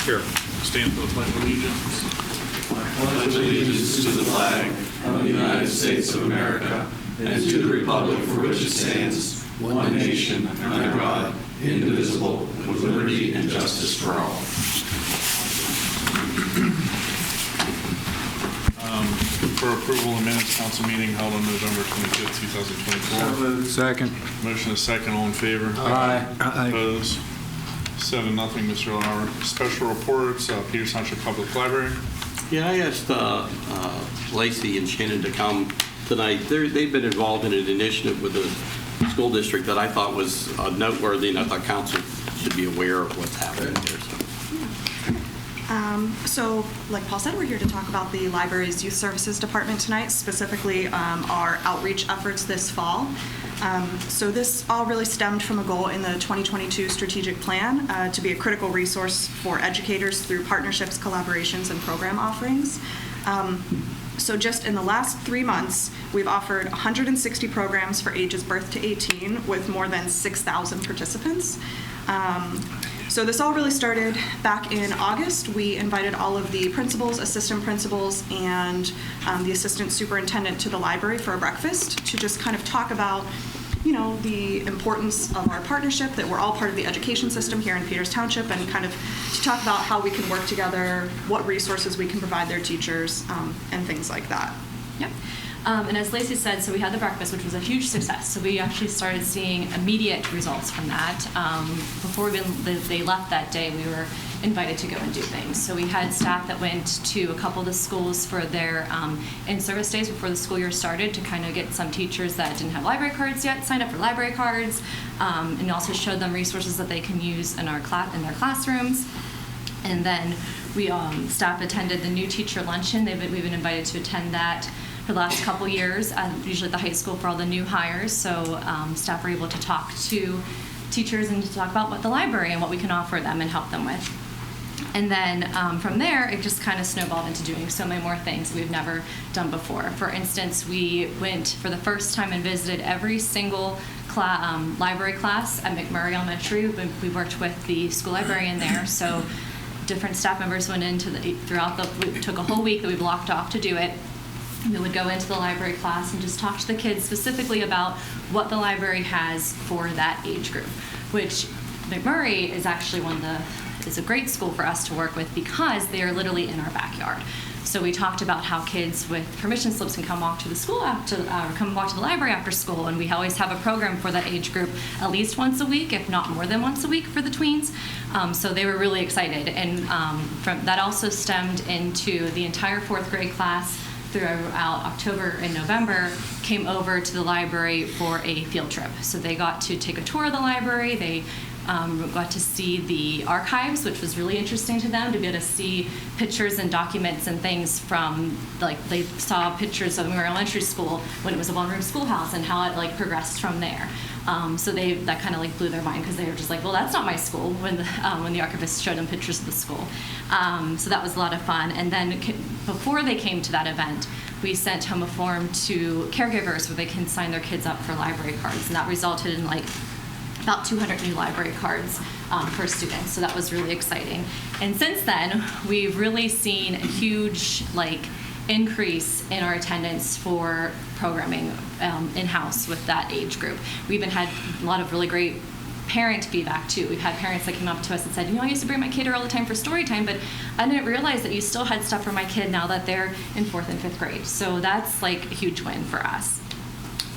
Here. Stand for the Pledge of Allegiance. I pledge allegiance to the flag of the United States of America and to the republic for which it stands, one nation, under God, indivisible, with liberty and justice for all. For approval of minutes, council meeting held on November 25th, 2024. Second. Motion is second. All in favor? Aye. Opposed? 7-0, Mr. Lauer. Special reports, Peters Township Public Library. Yeah, I asked Lacey and Shannon to come tonight. They've been involved in an initiative with the school district that I thought was noteworthy, and I thought council should be aware of what's happening there. So, like Paul said, we're here to talk about the library's youth services department tonight, specifically our outreach efforts this fall. So this all really stemmed from a goal in the 2022 strategic plan to be a critical resource for educators through partnerships, collaborations, and program offerings. So just in the last 3 months, we've offered 160 programs for ages birth to 18 with more than 6,000 participants. So this all really started back in August. We invited all of the principals, assistant principals, and the assistant superintendent to the library for a breakfast to just kind of talk about, you know, the importance of our partnership, that we're all part of the education system here in Peters Township, and kind of to talk about how we can work together, what resources we can provide their teachers, and things like that. Yep. And as Lacey said, so we had the breakfast, which was a huge success. So we actually started seeing immediate results from that. Before they left that day, we were invited to go and do things. So we had staff that went to a couple of the schools for their in-service days before the school year started to kind of get some teachers that didn't have library cards yet signed up for library cards, and also showed them resources that they can use in their classrooms. And then we staff attended the new teacher luncheon. We've been invited to attend that for the last couple years, usually at the high school for all the new hires. So staff are able to talk to teachers and to talk about what the library and what we can offer them and help them with. And then from there, it just kind of snowballed into doing so many more things we've never done before. For instance, we went for the first time and visited every single library class at McMurray Elementary. We worked with the school librarian there, so different staff members went into we took a whole week that we blocked off to do it. We would go into the library class and just talk to the kids specifically about what the library has for that age group, which McMurray is actually is a great school for us to work with because they are literally in our backyard. So we talked about how kids with permission slips can come walk to the school come walk to the library after school, and we always have a program for that age group at least once a week, if not more than once a week for the tweens. So they were really excited, and from that also stemmed into the entire 4th grade class throughout October and November came over to the library for a field trip. So they got to take a tour of the library. They got to see the archives, which was really interesting to them, to be able to see pictures and documents and things from, like, they saw pictures of Memorial Elementary School when it was a one-room schoolhouse and how it, like, progressed from there. So that kind of, like, blew their mind because they were just like, well, that's not my school, when the archivist showed them pictures of the school. So that was a lot of fun. And then before they came to that event, we sent home a form to caregivers where they can sign their kids up for library cards, and that resulted in, like, about 200 new library cards per student. So that was really exciting. And since then, we've really seen a huge, like, increase in our attendance for programming in-house with that age group. We even had a lot of really great parent feedback too. We've had parents that came up to us and said, I used to bring my kid here all the time for story time, but I didn't realize that you still had stuff for my kid now that they're in 4th and 5th grade. So that's, like, a huge win for us.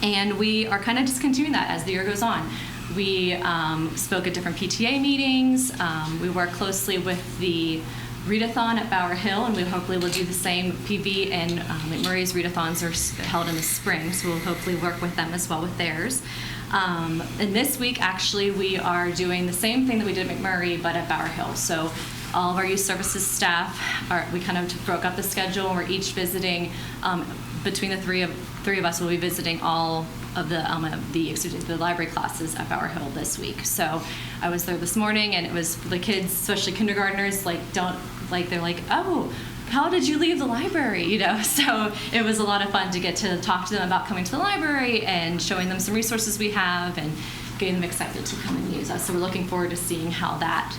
And we are kind of just continuing that as the year goes on. We spoke at different PTA meetings. We work closely with the readathon at Bower Hill, and we hopefully will do the same. PV and McMurray's readathons are held in the spring, so we'll hopefully work with them as well with theirs. And this week, actually, we are doing the same thing that we did at McMurray, but at Bower Hill. So all of our youth services staff, we kind of broke up the schedule, and we're each visiting, between the three of us, we'll be visiting all of the library classes at Bower Hill this week. So I was there this morning, and it was the kids, especially kindergartners, they're like, oh, how did you leave the library? So it was a lot of fun to get to talk to them about coming to the library and showing them some resources we have and getting them excited to come and use us. So we're looking forward to seeing how that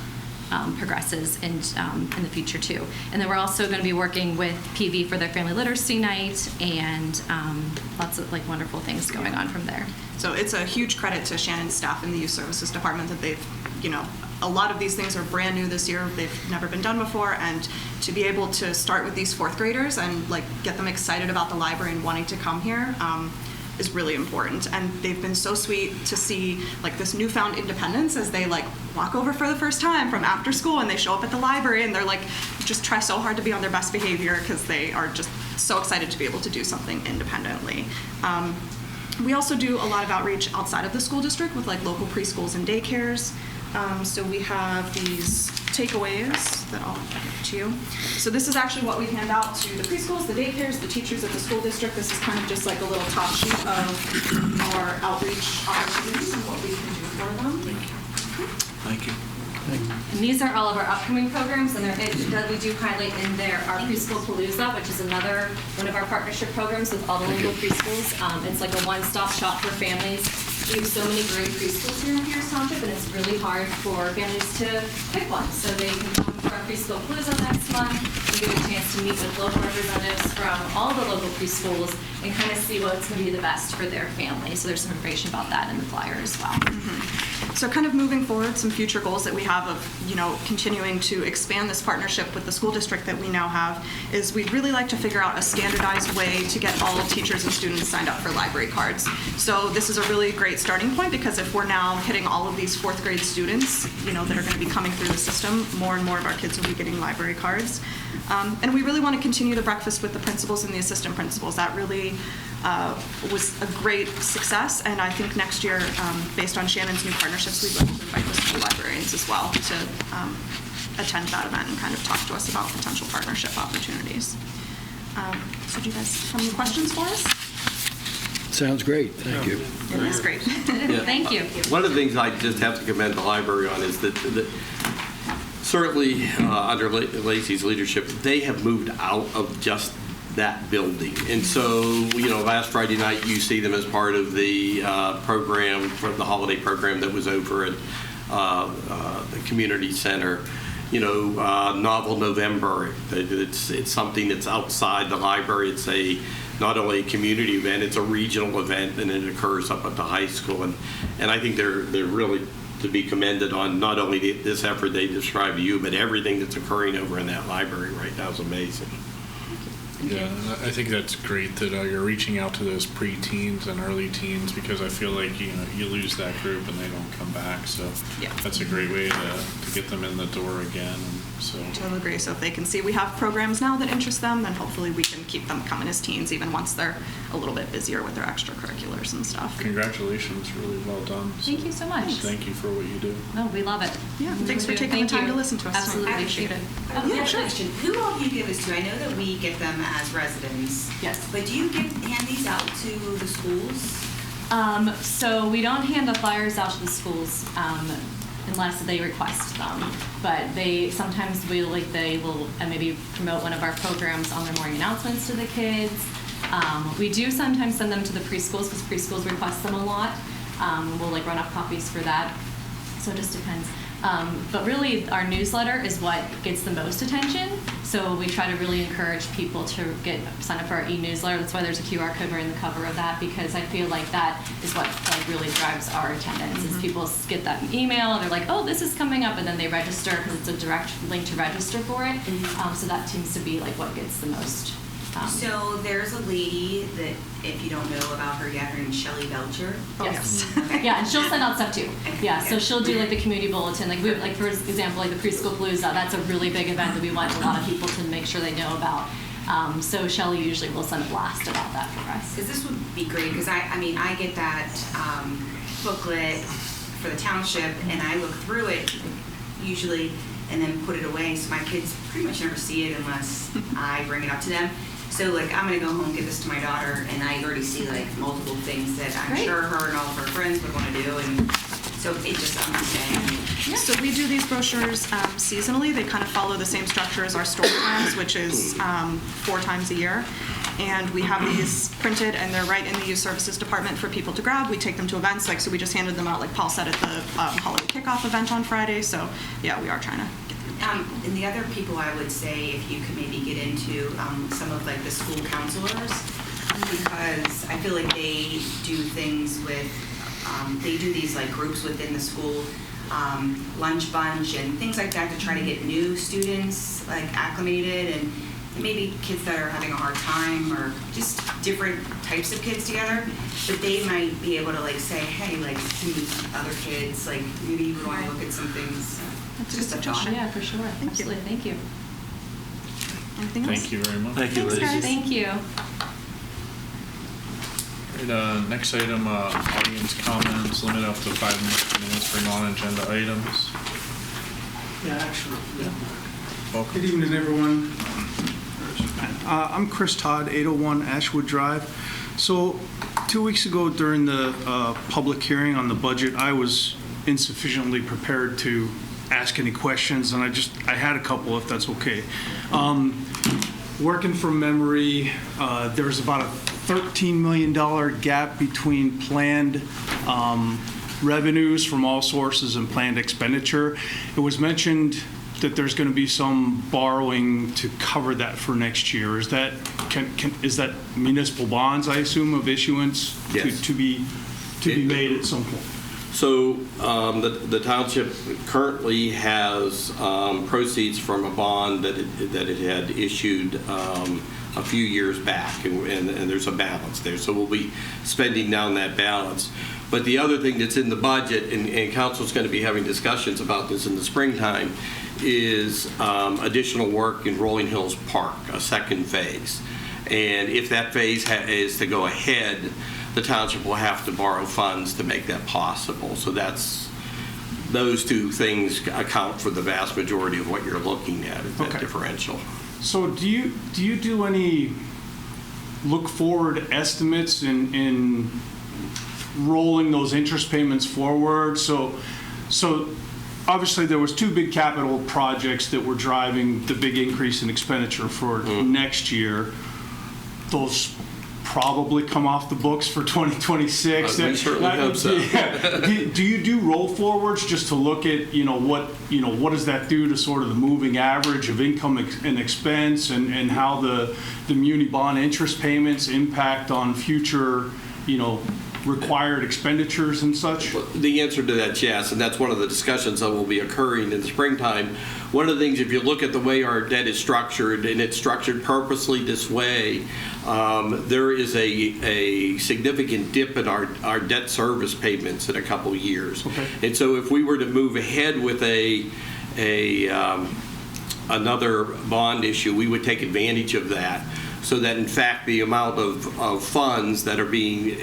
progresses in the future too. And then we're also going to be working with PV for their family literacy night, and lots of like wonderful things going on from there. So it's a huge credit to Shannon's staff in the Youth Services Department that they've, a lot of these things are brand new this year. They've never been done before, and to be able to start with these fourth graders and like get them excited about the library and wanting to come here is really important. And they've been so sweet to see like this newfound independence as they like walk over for the first time from after school and they show up at the library and they're like just try so hard to be on their best behavior because they are just so excited to be able to do something independently. We also do a lot of outreach outside of the school district with like local preschools and daycares. So we have these takeaways that I'll give to you. So this is actually what we hand out to the preschools, the daycares, the teachers at the school district. This is kind of just like a little top sheet of our outreach opportunities and what we can do for them. Thank you. And these are all of our upcoming programs, and we do highlight in there our Preschool Palooza, which is another one of our partnership programs with all the local preschools. It's like a one-stop shop for families. We have so many great preschools here in Peters Township, and it's really hard for families to pick one. So they can come for our Preschool Palooza next month. We get a chance to meet with local representatives from all the local preschools and kind of see what's going to be the best for their family. So there's some information about that in the flyer as well. Mm-hmm. So kind of moving forward, some future goals that we have of, continuing to expand this partnership with the school district that we now have is we'd really like to figure out a standardized way to get all teachers and students signed up for library cards. So this is a really great starting point because if we're now hitting all of these fourth grade students, that are going to be coming through the system, more and more of our kids will be getting library cards. And we really want to continue the breakfast with the principals and the assistant principals. That really was a great success, and I think next year, based on Shannon's new partnerships, we'd like to invite the school librarians as well to attend that event and kind of talk to us about potential partnership opportunities. So do you guys have any questions for us? Sounds great. Thank you. It is great. Thank you. One of the things I just have to commend the library on is that certainly under Lacey's leadership, they have moved out of just that building. And so, last Friday night, you see them as part of the program, for the holiday program that was over at the community center. Novel November, it's something that's outside the library. It's not only a community event, it's a regional event, and it occurs up at the high school. And I think they're really to be commended on not only this effort they described to you, but everything that's occurring over in that library right now is amazing. Yeah, I think that's great that you're reaching out to those pre-teens and early teens because I feel like you lose that group and they don't come back. So yeah, that's a great way to get them in the door again. So totally agree. So if they can see we have programs now that interest them, then hopefully we can keep them coming as teens even once they're a little bit busier with their extracurriculars and stuff. Congratulations, really well done. Thank you so much. Thank you for what you do. No, we love it. Yeah, thanks for taking the time to listen to us. Absolutely appreciate it. Yeah, sure. Question. Who all do you give this to? I know that we get them as residents. Yes. But do you hand these out to the schools? So we don't hand the flyers out to the schools unless they request them. But they will maybe promote one of our programs on their morning announcements to the kids. We do sometimes send them to the preschools because preschools request them a lot. We'll run up copies for that. So it just depends. But really, our newsletter is what gets the most attention. So we try to really encourage people to sign up for our e-newsletter. That's why there's a QR code right in the cover of that, because I feel like that is what really drives our attendance. Is people get that email, they're like, oh, this is coming up, and then they register because it's a direct link to register for it. So that seems to be what gets the most. So there's a lady that, if you don't know about her yet, her name's Shelley Belcher. Oh, Yes. Okay. Yeah, and she'll send out stuff too. Yeah, so she'll do the community bulletin. We have, for example, the Preschool Palooza. That's a really big event that we want a lot of people to make sure they know about. So Shelley usually will send a blast about that for us. Because this would be great, because I get that booklet for the township, and I look through it usually and then put it away. So my kids pretty much never see it unless I bring it up to them. So I'm going to go home and give this to my daughter, and I already see multiple things that I'm Great. sure her and all of her friends would want to do, and so I'm just saying. So we do these brochures seasonally. They kind of follow the same structure as our store plans, which is 4 times a year. And we have these printed, and they're right in the youth services department for people to grab. We take them to events, so we just handed them out, like Paul said, at the holiday kickoff event on Friday. So yeah, we are trying to get them. And the other people I would say, if you could maybe get into some of like the school counselors, because I feel like they do things with, they do these like groups within the school, lunch bunch and things like that to try to get new students like acclimated and maybe kids that are having a hard time or just different types of kids together. But they might be able to like say, hey, like to other kids, like maybe you would want to look at some things. That's Just a a good thought. suggestion. Yeah, for sure. Absolutely. Thank you. Anything else? Thank you very much. Thank you, Thanks, Lacey. guys. Thank you. Right, next item, audience comments, limit up to 5 minutes for non-agenda items. Yeah, actually, yeah. Welcome. Good evening, everyone. I'm Chris Todd, 801 Ashwood Drive. So 2 weeks ago during the public hearing on the budget, I was insufficiently prepared to ask any questions, and I had a couple, if that's okay. Working from memory, there's about a $13 million gap between planned revenues from all sources and planned expenditure. It was mentioned that there's going to be some borrowing to cover that for next year. Is that is that municipal bonds, I assume, of issuance Yes. to be made at some point? So the township currently has proceeds from a bond that it had issued a few years back, and there's a balance there. So we'll be spending down that balance. But the other thing that's in the budget, and council's going to be having discussions about this in the springtime, is additional work in Rolling Hills Park, a second phase. And if that phase is to go ahead, the township will have to borrow funds to make that possible. So those two things account for the vast majority of what you're looking at, is that Okay. differential. So do you do any look forward estimates in rolling those interest payments forward? So obviously there was 2 big capital projects that were driving the big increase in expenditure for next year. Those probably come off the books for 2026. We certainly hope so. Do you do roll forwards just to look at what does that do to sort of the moving average of income and expense, and how the muni bond interest payments impact on future required expenditures and such? The answer to that is yes, and that's one of the discussions that will be occurring in the springtime. One of the things, if you look at the way our debt is structured, and it's structured purposely this way, there is a significant dip in our debt service payments in a couple years. Okay. And so if we were to move ahead with another bond issue, we would take advantage of that, so that in fact the amount of funds that are being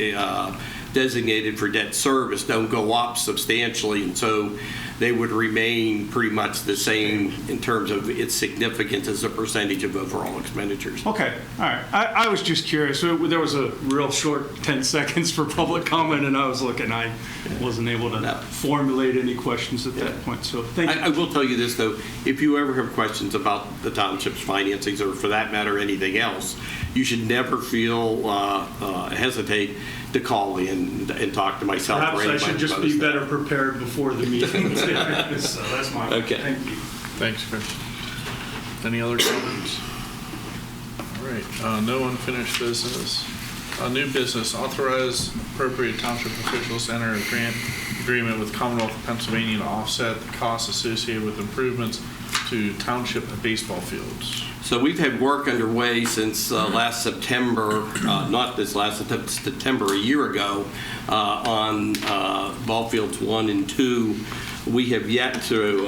designated for debt service don't go up substantially, and so they would remain pretty much the same in terms of its significance as a percentage of overall expenditures. Okay, all right. I was just curious. So there was a real short 10 seconds for public comment, and I was looking. I wasn't able to formulate any questions at that point. So thank you. I will tell you this, though. If you ever have questions about the township's financings, or for that matter, anything else, you should never feel hesitate to call in and talk to myself. Perhaps or I anybody should just about be this. better prepared before the meeting. So that's my Okay. Thank you. Thanks, Chris. Any other comments? All right, no unfinished business. New business, authorize appropriate township officials to enter a grant agreement with Commonwealth of Pennsylvania to offset the costs associated with improvements to township baseball fields. So we've had work underway since last September, not this last September, a year ago, on ball fields 1 and 2. We have yet to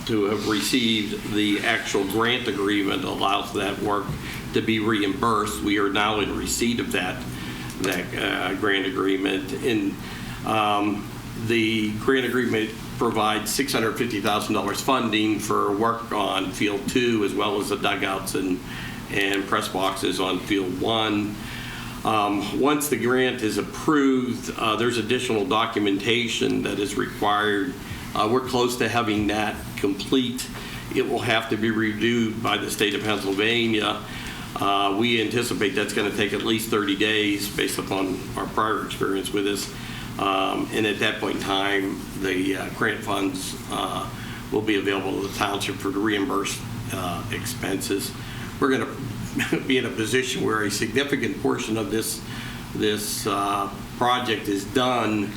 have received the actual grant agreement that allows that work to be reimbursed. We are now in receipt of that grant agreement. And the grant agreement provides $650,000 funding for work on Field 2, as well as the dugouts and press boxes on Field 1. Once the grant is approved, there's additional documentation that is required We're close to having that complete. It will have to be reviewed by the state of Pennsylvania. We anticipate that's going to take at least 30 days based upon our prior experience with this. And at that point in time, the grant funds will be available to the township for the reimbursed expenses. We're going to be in a position where a significant portion of this project is done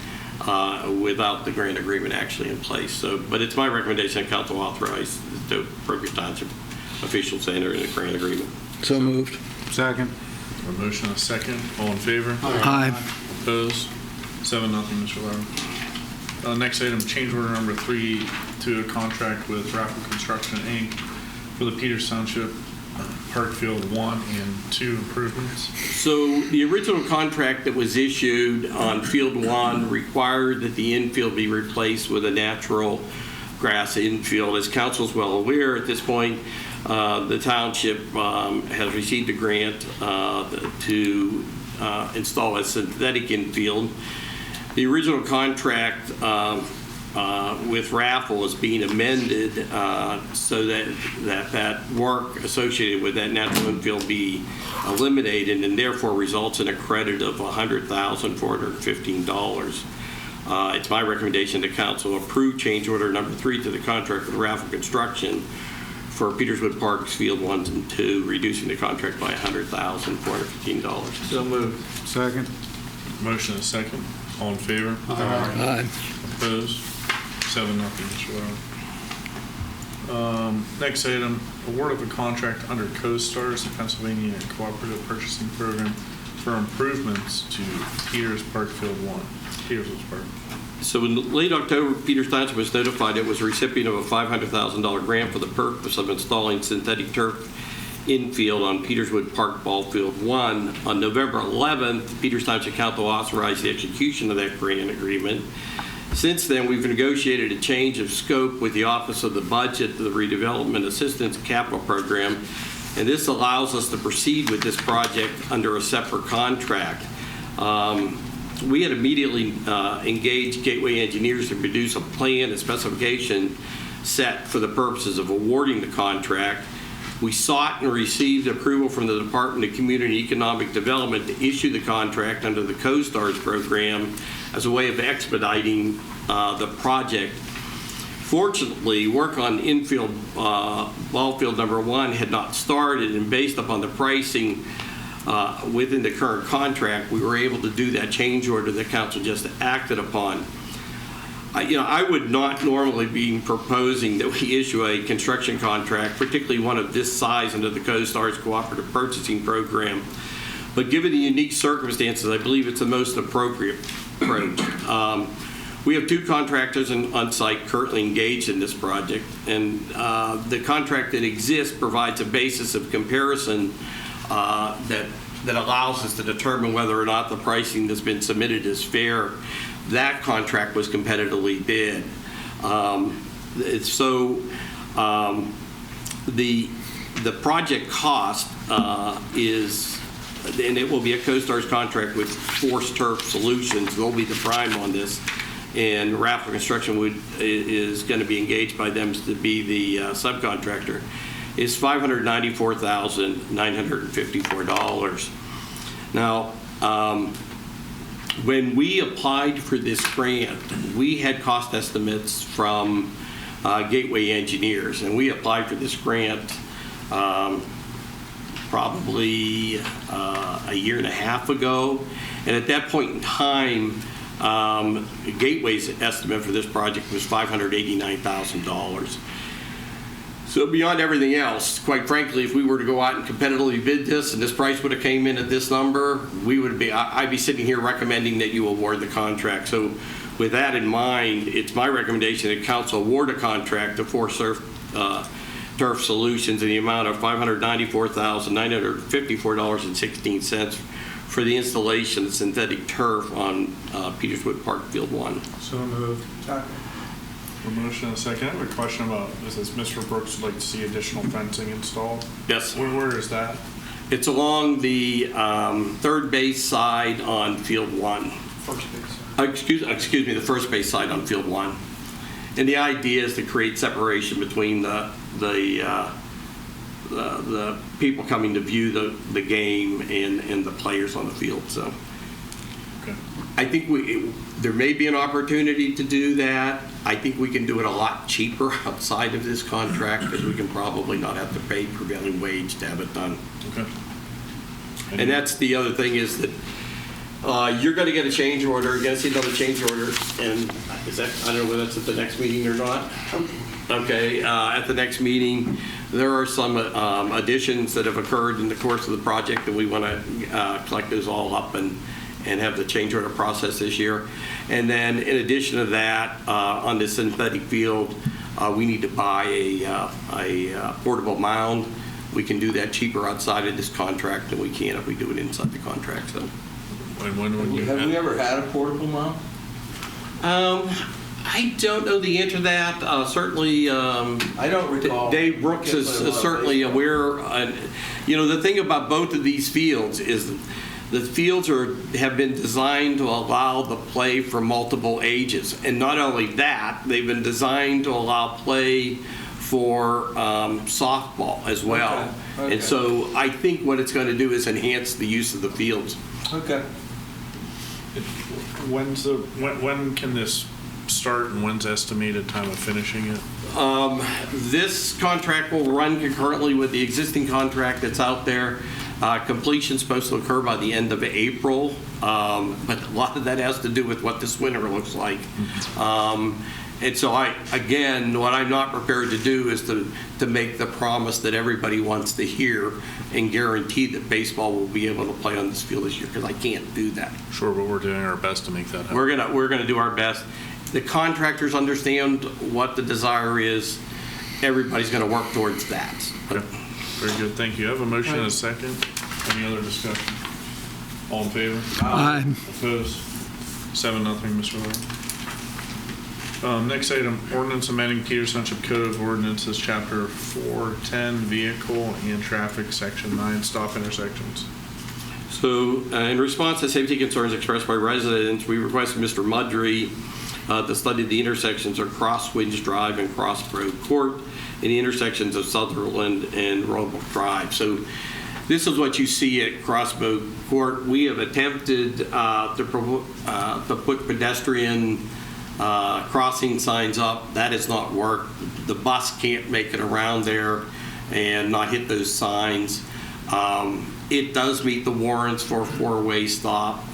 without the grant agreement actually in place. So, but it's my recommendation that council authorize the appropriate township officials to enter in a grant agreement. So moved. Second. A motion and a second. All in favor? Aye. Opposed? 7-0, Mr. Lara. Next item, change order number 3 to a contract with Raffle Construction, Inc. for the Peters Township Park Field 1 and 2 improvements. So the original contract that was issued on Field 1 required that the infield be replaced with a natural grass infield. As council's well aware at this point, the township has received a grant to install a synthetic infield. The original contract with Raffle is being amended so that work associated with that natural infield be eliminated and therefore results in a credit of $100,415. It's my recommendation that council approve change order number 3 to the contract with Raffle Construction for Peterswood Parks Field 1 and 2, reducing the contract by $100,415. So moved. Second. Motion and a second. All in favor? Aye. Opposed? 7-0, Mr. Lara. Next item, award of a contract under COSTARS, the Pennsylvania Cooperative Purchasing Program, for improvements to Peters Park Field 1, Peterswood Park. So in late October, Peters Township was notified it was a recipient of a $500,000 grant for the purpose of installing synthetic turf infield on Peterswood Park Ball Field 1. On November 11th, Peters Township Council authorized the execution of that grant agreement. Since then, we've negotiated a change of scope with the Office of the Budget, the Redevelopment Assistance Capital Program, and this allows us to proceed with this project under a separate contract. We had immediately engaged Gateway Engineers to produce a plan and specification set for the purposes of awarding the contract. We sought and received approval from the Department of Community and Economic Development to issue the contract under the COSTARS program as a way of expediting the project. Fortunately, work on infield ball field number 1 had not started, and based upon the pricing within the current contract, we were able to do that change order that council just acted upon. I would not normally be proposing that we issue a construction contract, particularly one of this size under the COSTARS Cooperative Purchasing Program. But given the unique circumstances, I believe it's the most appropriate approach. We have 2 contractors on site currently engaged in this project, and the contract that exists provides a basis of comparison that allows us to determine whether or not the pricing that's been submitted is fair. That contract was competitively bid. The project cost is, and it will be a COSTARS contract with Force Turf Solutions. They'll be the prime on this, and Raffle Construction is going to be engaged by them to be the subcontractor. Is $594,954. Now, when we applied for this grant, we had cost estimates from Gateway Engineers, and we applied for this grant probably a year and a half ago. And at that point in time, Gateway's estimate for this project was $589,000. So beyond everything else, quite frankly, if we were to go out and competitively bid this and this price would have came in at this number, I'd be sitting here recommending that you award the contract. So with that in mind, it's my recommendation that council award a contract to Force Turf Solutions in the amount of $594,954.16 for the installation of synthetic turf on Peterswood Park Field 1. So moved. A motion and a second. I have a question about this. Mr. Brooks would like to see additional fencing installed. Yes. Where is that? It's along the third base side on Field 1. First base. Excuse me, the first base side on Field 1. And the idea is to create separation between the people coming to view the game and the players on the field. So Okay. I think there may be an opportunity to do that. I think we can do it a lot cheaper outside of this contract because we can probably not have to pay prevailing wage to have it done. Okay. And that's the other thing is that you're going to get a change order. You're going to see another change order. And is that, I don't know whether that's at the next meeting or not. Okay, at the next meeting, there are some additions that have occurred in the course of the project that we want to collect those all up and have the change order process this year. And then in addition to that, on the synthetic field, we need to buy a portable mound. We can do that cheaper outside of this contract than we can if we do it inside the contract. So, And when would you Have we ever had a portable mount? I don't know the answer to that. Certainly, I don't recall. Dave Brooks is certainly aware. The thing about both of these fields is the fields have been designed to allow the play for multiple ages. And not only that, they've been designed to allow play for softball as well. Okay. And so I think what it's going to do is enhance the use of the fields. Okay. When can this start and when's estimated time of finishing it? This contract will run concurrently with the existing contract that's out there. Completion's supposed to occur by the end of April, but a lot of that has to do with what this winter looks like. And so what I'm not prepared to do is to make the promise that everybody wants to hear and guarantee that baseball will be able to play on this field this year, because I can't do that. Sure, but we're doing our best to make that happen. We're gonna do our best. The contractors understand what the desire is. Everybody's gonna work towards that. Okay. Very good, thank you. I have a motion and a second. Any other discussion? All in favor? Aye. Opposed? 7-0, Mr. Lawyer. Next item, ordinance amending Peters Township Code of Ordinances, Chapter 410, Vehicle and Traffic, Section 9, Stop Intersections. So in response to safety concerns expressed by residents, we requested Mr. Mudry to study the intersections of Crosswinds Drive and Crossroad Court in the intersections of Sutherland and Roebuck Drive. So this is what you see at Crossroad Court. We have attempted to put pedestrian crossing signs up. That has not worked. The bus can't make it around there and not hit those signs. It does meet the warrants for a four-way stop.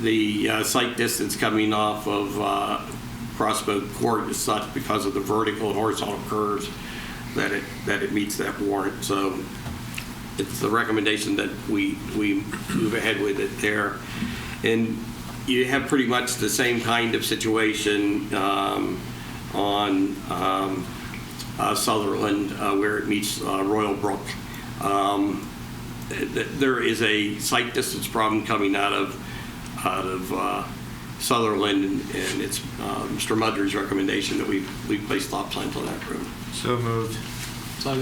The sight distance coming off of Crossroad Court is such because of the vertical and horizontal curves that it meets that warrant. So it's the recommendation that we move ahead with it there. And you have pretty much the same kind of situation on Sutherland where it meets Royal Brook. There is a sight distance problem coming out of Sutherland, and it's Mr. Mudry's recommendation that we place stop signs on that road. So moved. A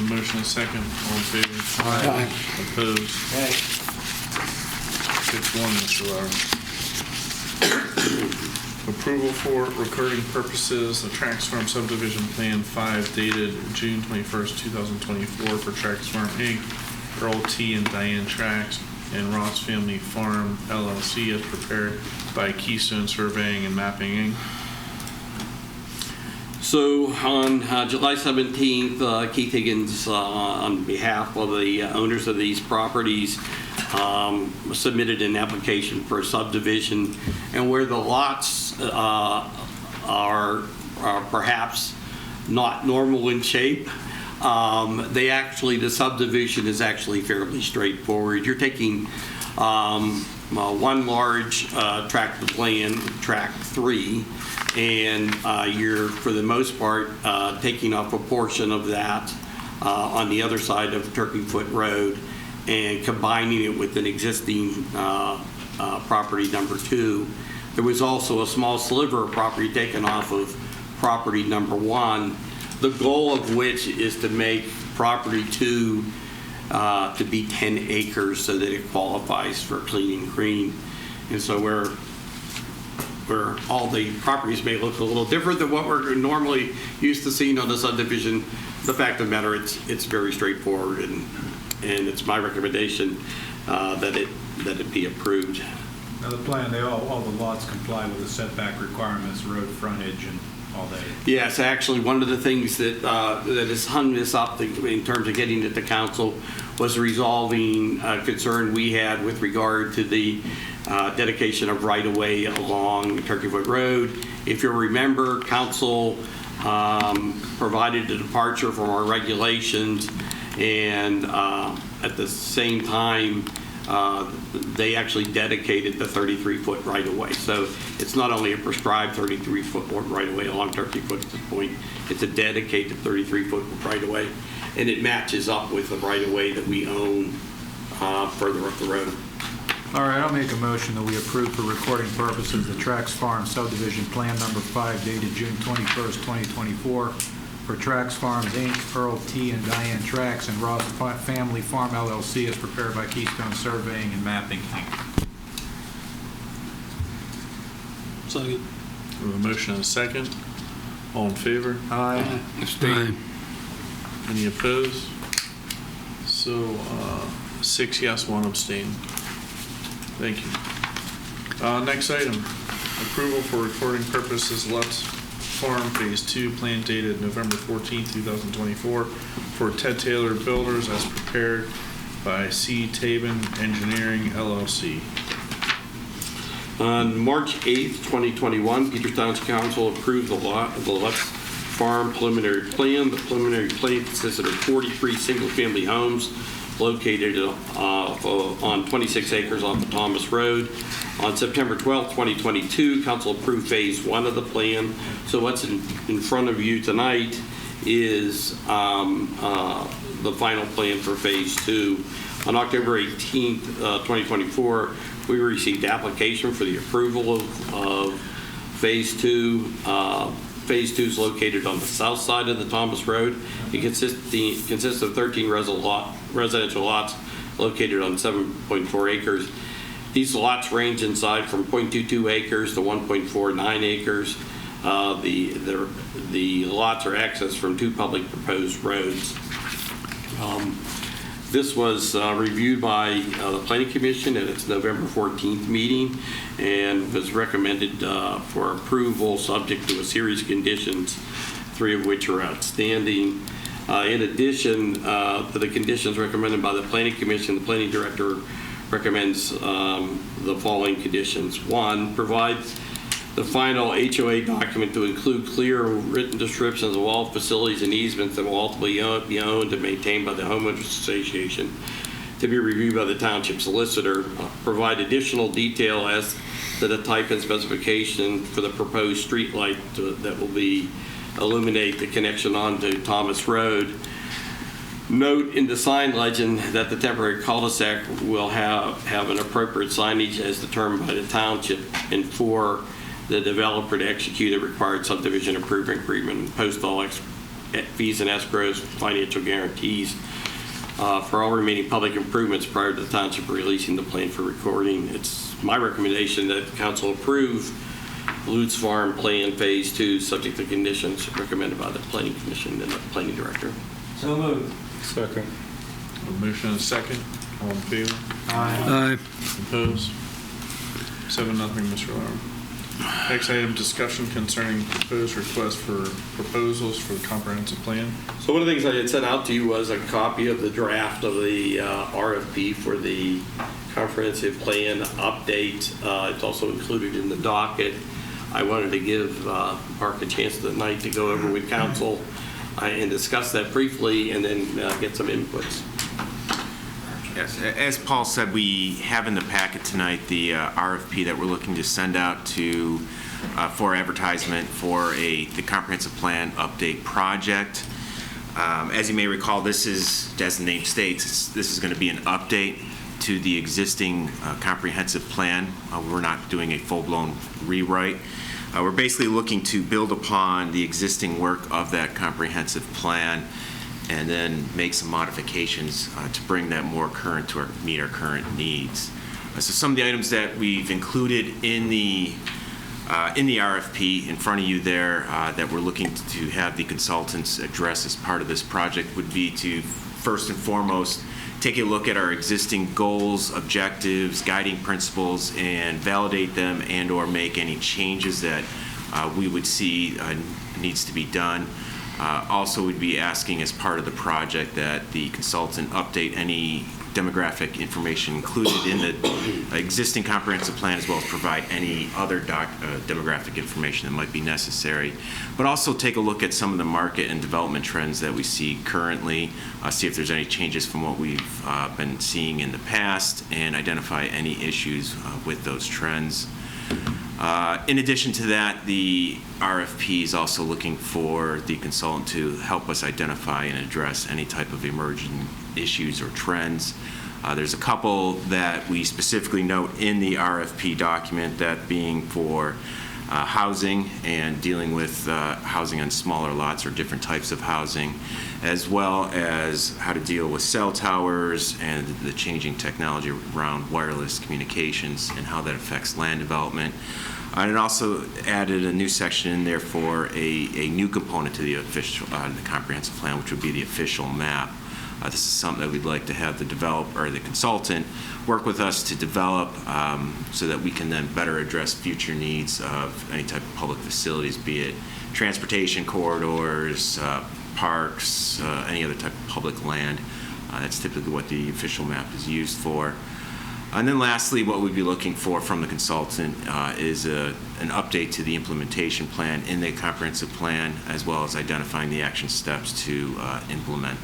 motion and a second. All in favor? Aye. Opposed? Hey. 6-1, Mr. Lauer. Approval for recording purposes, the Trax Farm Subdivision Plan 5 dated June 21st, 2024 for Trax Farm Inc., Earl T. and Diane Trax, and Ross Family Farm LLC as prepared by Keystone Surveying and Mapping Inc. So on July 17th, Keith Higgins, on behalf of the owners of these properties, submitted an application for a subdivision, and where the lots are perhaps not normal in shape, the subdivision is actually fairly straightforward. You're taking one large tract of land, tract 3, and you're, for the most part, taking off a portion of that on the other side of Turkey Foot Road and combining it with an existing property number 2. There was also a small sliver of property taken off of property number 1, the goal of which is to make property 2 to be 10 acres so that it qualifies for clean and green. And so we're where all the properties may look a little different than what we're normally used to seeing on the subdivision. The fact of the matter, it's very straightforward, and it's my recommendation that it be approved. Now, the plan, all the lots comply with the setback requirements, road frontage and all that. Yes, actually, one of the things that has hung this up in terms of getting it to council was resolving a concern we had with regard to the dedication of right-of-way along Turkeyfoot Road. If you remember, council provided a departure from our regulations, and at the same time, they actually dedicated the 33-foot right-of-way. So it's not only a prescribed 33-foot right-of-way along Turkeyfoot at this point, it's a dedicated 33-foot right-of-way, and it matches up with the right-of-way that we own further up the road. All right, I'll make a motion that we approve for recording purposes the Trax Farm subdivision plan number 5 dated June 21st, 2024 for Trax Farms, Inc., Earl T. and Diane Trax, and Ross Family Farm, LLC, as prepared by Keystone Surveying and Mapping, Inc. Second. We have a motion and a second. All in favor? Aye. Aye. Any opposed? So 6 yes, 1 abstain. Thank you. Next item, approval for recording purposes, Lutz Farm Phase 2, plan dated November 14, 2024, for Ted Taylor Builders as prepared by C. Tabin Engineering, LLC. On March 8th, 2021, Peters Township Council approved the Lutz Farm preliminary plan. The preliminary plan consisted of 43 single-family homes located on 26 acres off of Thomas Road. On September 12, 2022, Council approved Phase 1 of the plan. So what's in front of you tonight is the final plan for Phase 2. On October 18th, 2024, we received application for the approval of Phase 2. Phase 2 is located on the south side of the Thomas Road. It consists of 13 residential lots located on 7.4 acres. These lots range in size from 0.22 acres to 1.49 acres. The lots are accessed from 2 public proposed roads. This was reviewed by the Planning Commission at its November 14th meeting and was recommended for approval subject to a series of conditions, 3 of which are outstanding. In addition to the conditions recommended by the Planning Commission, the Planning Director recommends the following conditions. 1, provide the final HOA document to include clear written descriptions of all facilities and easements that will ultimately be owned and maintained by the Homeowners Association to be reviewed by the Township Solicitor. Provide additional detail as to the type and specification for the proposed street light that will be illuminate the connection onto Thomas Road. Note in the sign legend that the temporary cul-de-sac will have an appropriate signage as determined by the Township, and 4, the developer to execute a required subdivision improvement agreement and post all fees and escrows, financial guarantees for all remaining public improvements prior to the Township releasing the plan for recording. It's my recommendation that Council approve Lutz Farm Plan Phase 2 subject to conditions recommended by the Planning Commission and the Planning Director. So moved. Second. A motion and a second. All in favor? Aye. Opposed? 7-0, Mr. Lauer. Next item, discussion concerning proposed request for proposals for the comprehensive plan. So one of the things I had sent out to you was a copy of the draft of the RFP for the comprehensive plan update. It's also included in the docket. I wanted to give Mark a chance tonight to go over with council and discuss that briefly and then get some inputs. Yes, as Paul said, we have in the packet tonight the RFP that we're looking to send out to for advertisement for the comprehensive plan update project. As you may recall, this is, as the name states, this is going to be an update to the existing comprehensive plan. We're not doing a full-blown rewrite. We're basically looking to build upon the existing work of that comprehensive plan and then make some modifications to bring that more current to meet our current needs. So some of the items that we've included in the in the RFP in front of you there that we're looking to have the consultants address as part of this project would be to, first and foremost, take a look at our existing goals, objectives, guiding principles, and validate them and/or make any changes that we would see needs to be done. Also, we'd be asking as part of the project that the consultant update any demographic information included in the existing comprehensive plan, as well as provide any other demographic information that might be necessary. But also take a look at some of the market and development trends that we see currently, see if there's any changes from what we've been seeing in the past, and identify any issues with those trends. In addition to that, the RFP is also looking for the consultant to help us identify and address any type of emerging issues or trends. There's a couple that we specifically note in the RFP document, that being for housing and dealing with housing on smaller lots or different types of housing, as well as how to deal with cell towers and the changing technology around wireless communications and how that affects land development. And it also added a new section in there for a new component to the the comprehensive plan, which would be the official map. This is something that we'd like to have the developer or the consultant work with us to develop so that we can then better address future needs of any type of public facilities, be it transportation corridors, parks, any other type of public land. That's typically what the official map is used for. And then lastly, what we'd be looking for from the consultant is an update to the implementation plan in the comprehensive plan, as well as identifying the action steps to implement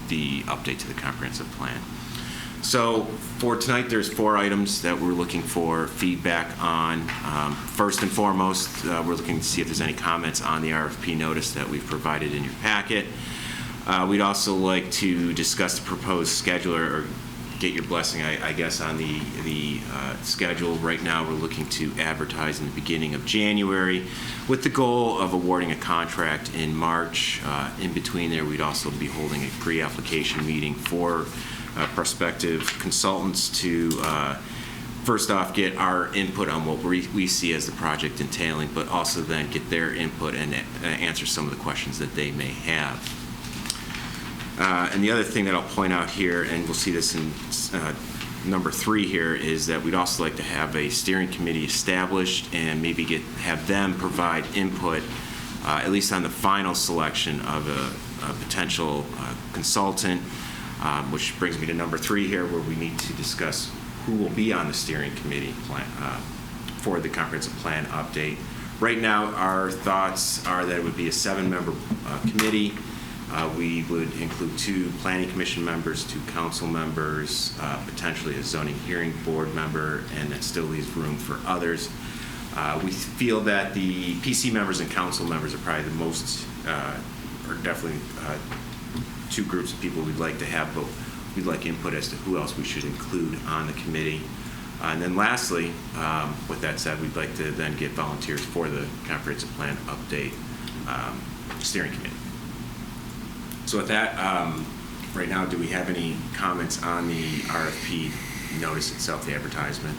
the update to the comprehensive plan. So for tonight, there's 4 items that we're looking for feedback on. First and foremost, we're looking to see if there's any comments on the RFP notice that we've provided in your packet. We'd also like to discuss the proposed schedule, or get your blessing, I guess, on the schedule. Right now, we're looking to advertise in the beginning of January with the goal of awarding a contract in March. In between there, we'd also be holding a pre-application meeting for prospective consultants to first off get our input on what we see as the project entailing, but also then get their input and answer some of the questions that they may have. And the other thing that I'll point out here, and we'll see this in number 3 here, is that we'd also like to have a steering committee established and maybe have them provide input, at least on the final selection of a potential consultant, which brings me to number 3 here, where we need to discuss who will be on the steering committee plan, for the comprehensive plan update. Right now, our thoughts are that it would be a 7-member committee. We would include 2 planning commission members, 2 council members, potentially a zoning hearing board member, and that still leaves room for others. We feel that the PC members and council members are probably the most, or definitely 2 groups of people we'd like to have, but we'd like input as to who else we should include on the committee. And then lastly, with that said, we'd like to then get volunteers for the comprehensive plan update steering committee. So with that, right now, do we have any comments on the RFP notice itself, the advertisement?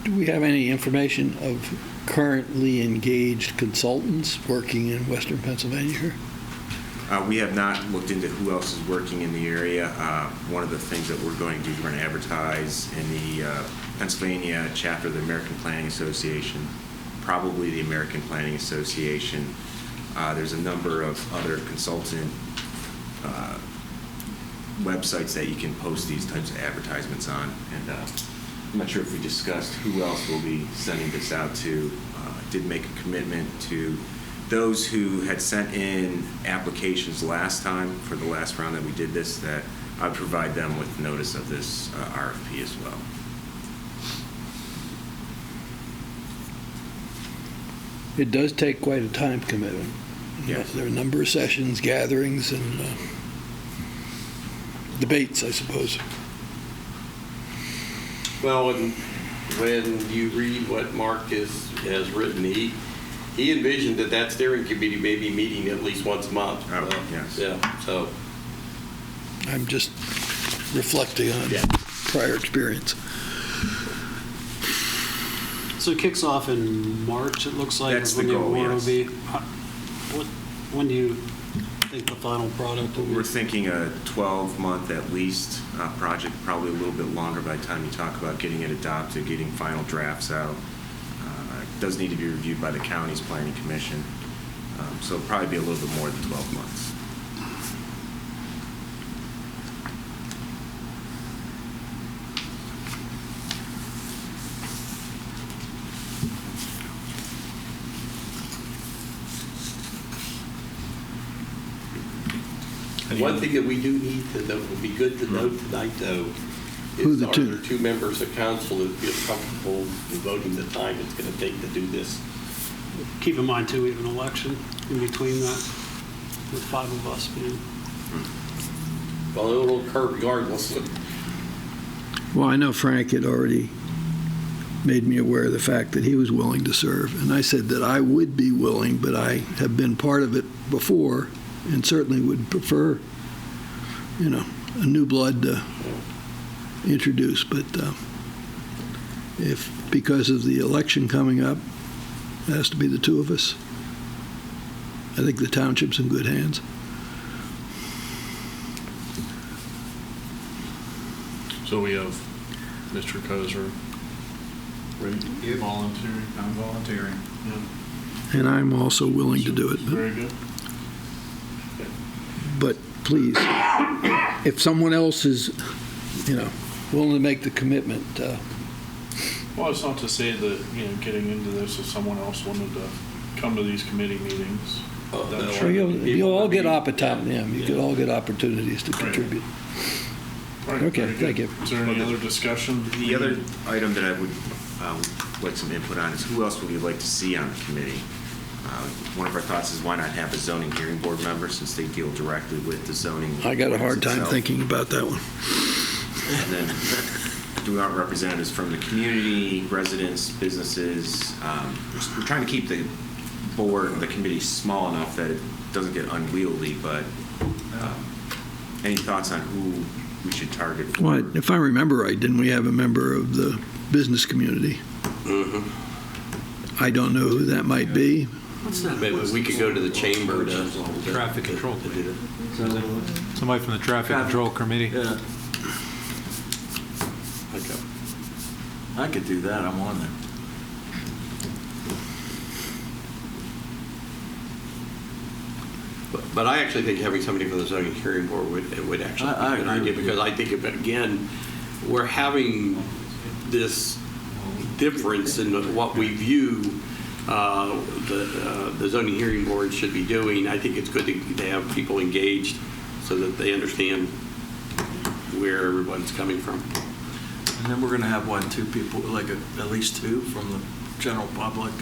Do we have any information of currently engaged consultants working in Western Pennsylvania here? We have not looked into who else is working in the area. One of the things that we're going to do is we're going to advertise in the Pennsylvania chapter of the American Planning Association, probably the American Planning Association. There's a number of other consultant websites that you can post these types of advertisements on. And I'm not sure if we discussed who else will be sending this out to. Did make a commitment to those who had sent in applications last time for the last round that we did this, that I'd provide them with notice of this RFP as well. It does take quite a time commitment. Yes. There are a number of sessions, gatherings, and debates, I suppose. Well, when you read what Mark has written, he envisioned that steering committee may be meeting at least once a month. Oh, yes. Yeah, so. I'm just reflecting on prior experience. So So it kicks off in March, it looks like, That's is when the the goal, award will yes. be. When do you think the final product will be? We're thinking a 12-month at least project, probably a little bit longer by the time you talk about getting it adopted, getting final drafts out. It does need to be reviewed by the county's planning commission, so it'll probably be a little bit more than 12 months. One thing that we do need to know, would be good to note tonight, though, Who is the are two? there two members of council that feel comfortable devoting the time it's going to take to do this? Keep in mind, too, we have an election in between that, with 5 of us being. Well, it'll occur regardless. Well, I know Frank had already made me aware of the fact that he was willing to serve, and I said that I would be willing, but I have been part of it before and certainly would prefer, a new blood to introduce. But if, because of the election coming up, it has to be the two of us, I think the township's in good hands. So we have Mr. Kozer Yep. volunteering. I'm volunteering. And I'm also willing to do it. Very good. But please, if someone else is, willing to make the commitment, Well, it's not to say that, getting into this, if someone else wanted to come to these committee meetings. that's sure, you'll all get opportunities. you could all get opportunities to contribute. Okay, thank you. Is there any other discussion? The other item that I would like some input on is who else would we like to see on the committee? One of our thoughts is why not have a zoning hearing board member, since they deal directly with the zoning. I got a hard time itself. thinking about that one. And then do we want representatives from the community, residents, businesses? We're trying to keep the board, the committee, small enough that it doesn't get unwieldy, but any thoughts on who we should target? For? Well, if I remember right, didn't we have a member of the business community? I don't know who that might be. Maybe we could go to the chamber to. Traffic control committee. Somebody from the traffic control committee. Yeah. Okay. I could do that, I'm on there. But I actually think having somebody from the zoning hearing board would actually I be an agree idea, with because I think, again, we're having this difference in what we view the zoning hearing board should be doing. I think it's good to have people engaged so that they understand where everyone's coming from. And then we're going to have, two people, like at least 2 from the general public?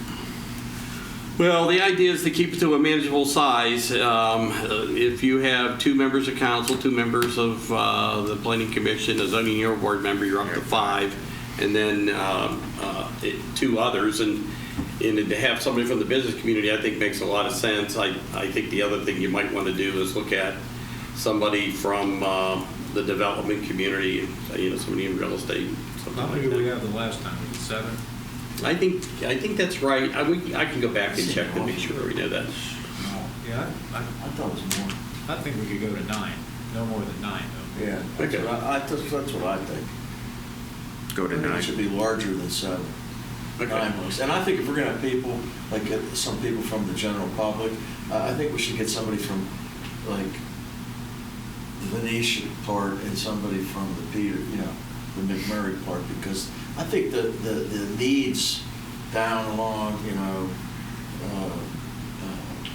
Well, the idea is to keep it to a manageable size. If you have 2 members of council, 2 members of the planning commission, a zoning hearing board member, you're up to 5, and then 2 others. And to have somebody from the business community, I think makes a lot of sense. I think the other thing you might want to do is look at somebody from the development community, somebody in real estate. How many did we have the last time? 7? I think that's right. I can go back and check to make sure we know that. Yeah, I thought it was more. I think we could go to 9. No more than 9, though. Yeah, Okay. that's what I think. Go to I think 9. It should be larger than 7. Okay. 9 looks. And I think if we're going to have people, like some people from the general public, I think we should get somebody from, like, the Venetian part and somebody from the the McMurray part, because I think the needs down along,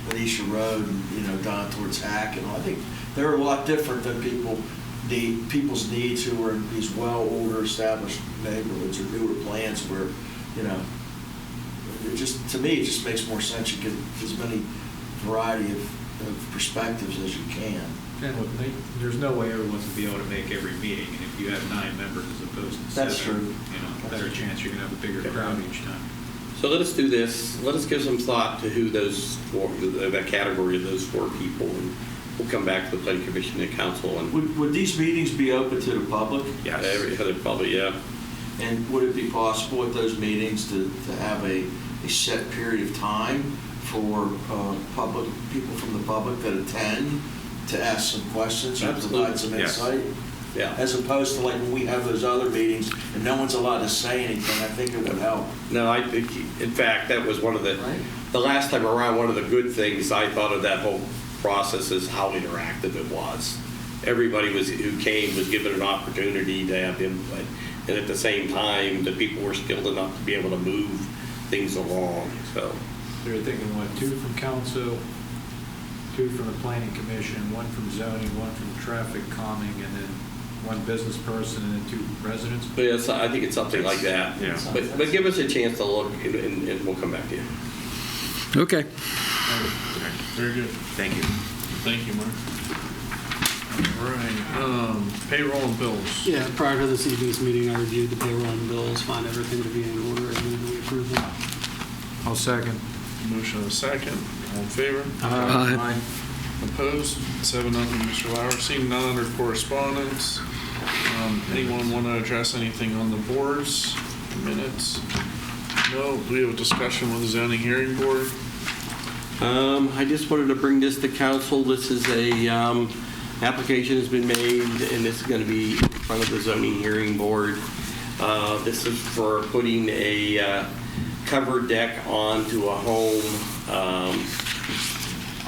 Venetia Road and, down towards Hack, I think they're a lot different than people's needs who are in these older established neighborhoods or newer plans where, to me, it just makes more sense. You get as many variety of perspectives as you can. And there's no way everyone's going to be able to make every meeting, and if you have 9 members as opposed to 7, That's true. Better chance you're going to have a bigger crowd each time. So let us do this. Let us give some thought to who that category of those 4 people, and we'll come back to the planning commission and council. And Would these meetings be open to the public? Yes. every other public, yeah. And would it be possible at those meetings to have a set period of time for people from the public that attend to ask some questions or provide some Yes. insight? Yeah. As opposed to like when we have those other meetings and no one's allowed to say anything, I think it would help. No, I think, in fact, that was one of the, Right. the last time around, one of the good things I thought of that whole process is how interactive it was. Everybody who came was given an opportunity to have input. And at the same time, the people were skilled enough to be able to move things along, so. They're thinking, what, 2 from council, 2 from the planning commission, 1 from zoning, 1 from traffic calming, and then 1 business person and then 2 residents? But yes, I think it's something like that. Yeah. But give us a chance to look, and we'll come back to you. Okay. Very good. Thank you. Thank you, Mark. All right, payroll and bills. Yeah, prior to this evening's meeting, I reviewed the payroll and bills, find everything to be in order, and then we approve them. I'll second. Motion and a second. All in favor? Aye. Opposed? 7-0, Mr. Lauer. Seeing none under correspondence. Anyone want to address anything on the boards, minutes? No. Do we have a discussion with the zoning hearing board? I just wanted to bring this to council. This is a, application has been made, and this is going to be in front of the zoning hearing board. This is for putting a covered deck onto a home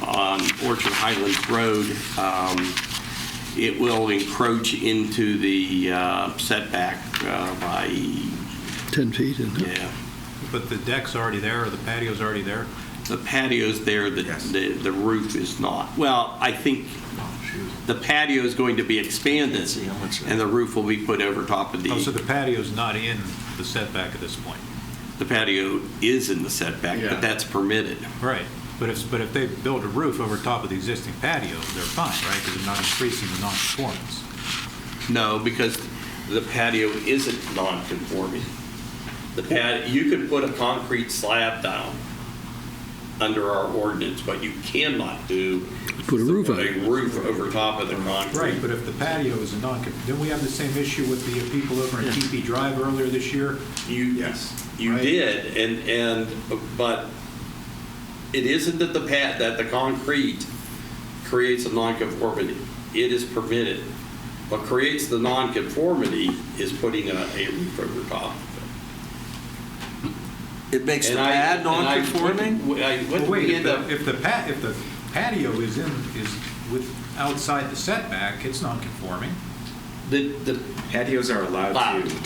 on Orchard Highlands Road. It will encroach into the setback by, 10 feet, isn't it? yeah. But the deck's already there, or the patio's already there? The patio's there, Yes. the roof is not. Well, I think the patio is going to be expanded, and the roof will be put over top of Oh, so the the patio's not in the setback at this point? patio is in the setback, Yeah. but that's permitted. Right. But if they build a roof over top of the existing patio, they're fine, right? Because they're not increasing the non-conformance. No, because the patio isn't non-conforming. You could put a concrete slab down under our ordinance, but you cannot do Put a roof on a it. roof over top of the concrete. Right, but if the patio is a didn't we have the same issue with the people over in TP Drive earlier this year? You Right. did, but it isn't that that the concrete creates a nonconformity. It is permitted. What creates the nonconformity is putting a roof over top of it. It makes the And pad and I- non-conforming? what Well, did wait, we end up? if the patio is outside the setback, it's non-conforming. The Patios are allowed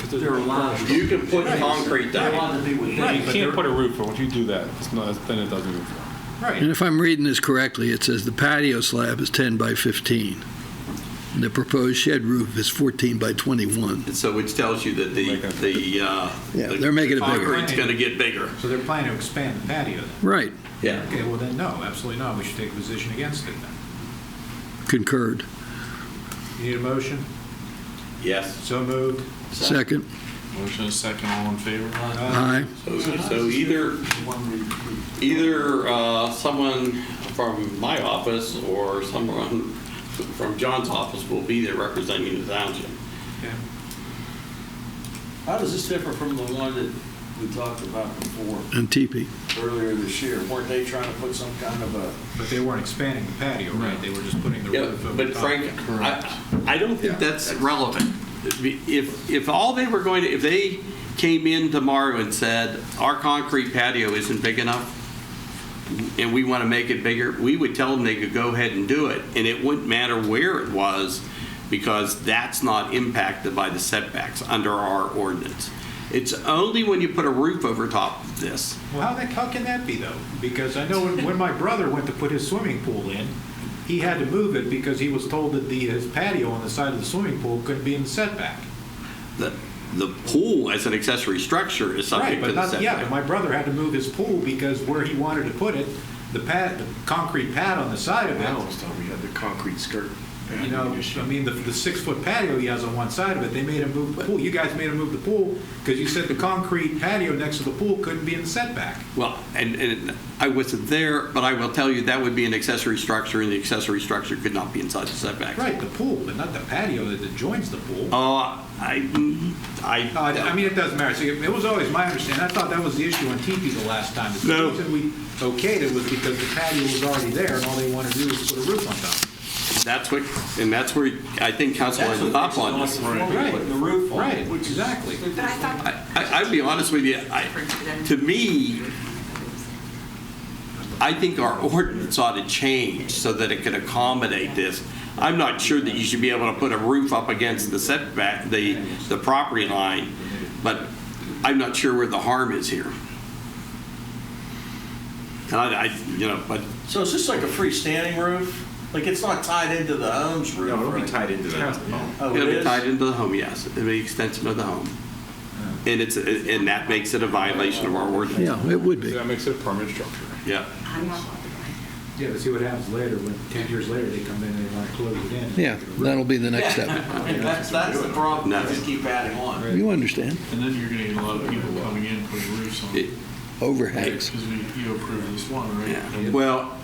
to. They're allowed. You can put concrete They're down. allowed to be within. Right, You but can't they're- put a roof on. If you do that, it's not, then it doesn't move. Right. And if I'm reading this correctly, it says the patio slab is 10 by 15. And the proposed shed roof is 14 by 21. And so which tells you that Yeah, they're making it bigger. concrete's going to get bigger. So they're planning to expand the patio then? Right, Yeah. Okay, well then, no, absolutely not. We should take a position against it then. concurred. You need a motion? Yes. So moved. Second. Motion and a second. All in favor? Aye. So either someone from my office or someone from John's office will be there representing the township. Okay. How does this differ from the one that we talked about before, And teepee. earlier this year? Weren't they trying to put some kind of a? But they weren't expanding the patio, right? They were just putting the Yeah, roof over but top. Frank, I don't think that's relevant. If all they were going to, if they came in tomorrow and said, our concrete patio isn't big enough, and we want to make it bigger, we would tell them they could go ahead and do it, and it wouldn't matter where it was, because that's not impacted by the setbacks under our ordinance. It's only when you put a roof over top of this. Well, how can that be though? Because I know when my brother went to put his swimming pool in, he had to move it because he was told that his patio on the side of the swimming pool couldn't be in the setback. The pool as an accessory structure is Right, subject to but the not, setback. yeah, but my brother had to move his pool because where he wanted to put it, the concrete pad on the side of it. thought we had the concrete skirt You know, I mean, the 6-foot patio he has on one side of it, they made him move the pool. You guys made him move the pool because you said the concrete patio next to the pool couldn't be in the setback. Well, and I wasn't there, but I will tell you that would be an accessory structure, and the accessory structure could not be inside the setback. Right, the pool, but not the patio that adjoins the pool. I mean, it doesn't matter. So it was always my understanding. I thought that was the issue on teepee the last time. The No. reason we okayed it was because the patio was already there, and all they wanted to do was put a roof on top. That's where I think council That's ended what up on makes this. it non-conforming, putting the roof on. Right, exactly. But I thought. I'd be honest with you, to me, I think our ordinance ought to change so that it can accommodate this. I'm not sure that you should be able to put a roof up against the setback, the property line, but I'm not sure where the harm is here. And but. So is this like a freestanding roof? Like it's not tied into the home's roof? No, it'll be right? tied into that. Oh, It'll it be is? tied into the home, yes. It'll be extension of the home. And that makes it a violation of our ordinance. Yeah, it would be. That makes it a permanent structure. Yeah. Yeah, but see what happens later, when 10 years later they come in and they want to close it in. Yeah, that'll be the next step. I mean, that's the problem. No. They just keep adding on. You understand. And then you're going to get a lot of people coming in putting roofs on. Overhangs. Because you approved this one, right? Yeah. Well,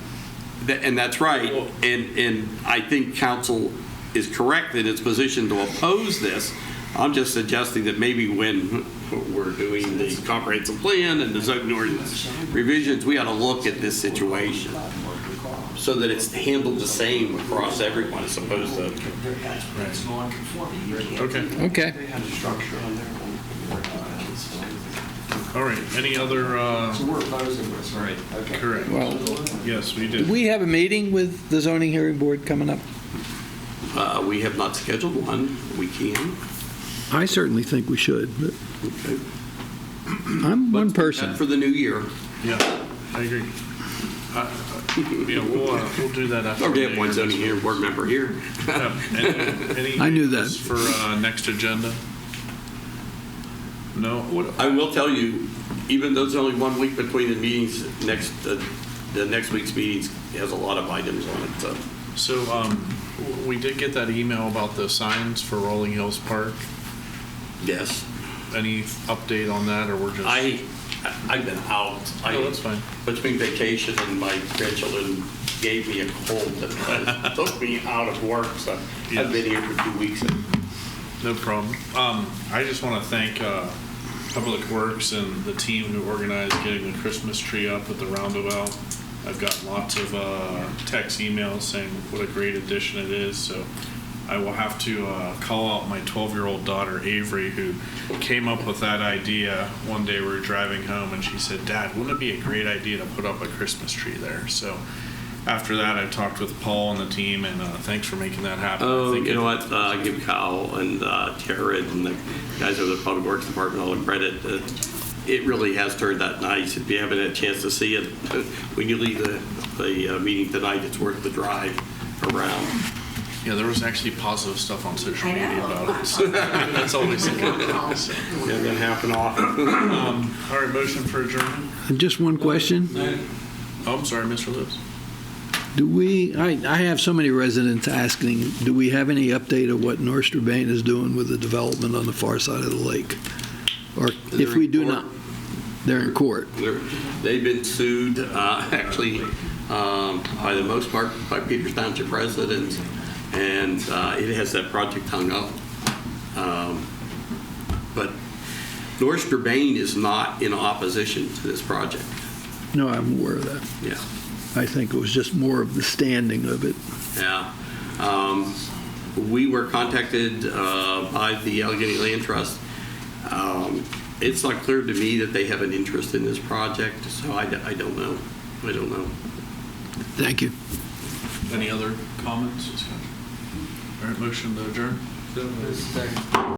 and that's right. And I think council is correct in its position to oppose this. I'm just suggesting that maybe when we're doing the comprehensive plan and the zoning ordinance revisions, we ought to look at this situation so that it's handled the same across everyone as opposed to. It's non-conforming. You can't Okay. do that. Okay. They have a structure on there. All right. Any other? So we're opposing this, right? Okay. Correct. Well, Yes, we do did. we have a meeting with the zoning hearing board coming up? We have not scheduled one. We can. I certainly think we should, but Okay. I'm one Let's do person. that for the new year. Yeah, I agree. Yeah, we'll do that after. Or we the have one year. zoning hearing board member here. Yeah. Any I knew items that. for next agenda? No. What? I will tell you, even though there's only 1 week between the meetings, the next week's meetings has a lot of items on it. So we did get that email about the signs for Rolling Hills Park. Yes. Any update on that, or we're just? I've been out. Oh, that's fine. Between vacation and my grandchildren gave me a cold that took me out of work, so I've been here for 2 weeks. No problem. I just want to thank Public Works and the team who organized getting the Christmas tree up at the roundabout. I've gotten lots of text emails saying what a great addition it is. So I will have to call out my 12-year-old daughter, Avery, who came up with that idea. One day we were driving home and she said, "Dad, wouldn't it be a great idea to put up a Christmas tree there?" So after that, I talked with Paul and the team, and thanks for making that happen. Oh, you know what? I give Kyle and Jared and the guys over the Public Works Department all the credit. It really has turned out nice. If you haven't had a chance to see it, when you leave the meeting tonight, it's worth the drive around. Yeah, there was actually positive stuff on social I media know. about it. So that's always a good thing. So. Yeah, that happened often. All right, motion for adjournment. And just one question. Oh, I'm sorry, Mr. Lutz. Do we, I have so many residents asking, do we have any update of what North Strabane is doing with the development on the far side of the lake? Or if we do not, they're in court. They've been sued, actually, by the most part, by Peters Township residents, and it has that project hung up. But North Strabane is not in opposition to this project. No, I'm aware of that. Yeah. I think it was just more of the standing of it. Yeah. We were contacted by the Allegheny Land Trust. It's not clear to me that they have an interest in this project, so I don't know. I don't know. Thank you. Any other comments, discussion? All right, motion to adjourn.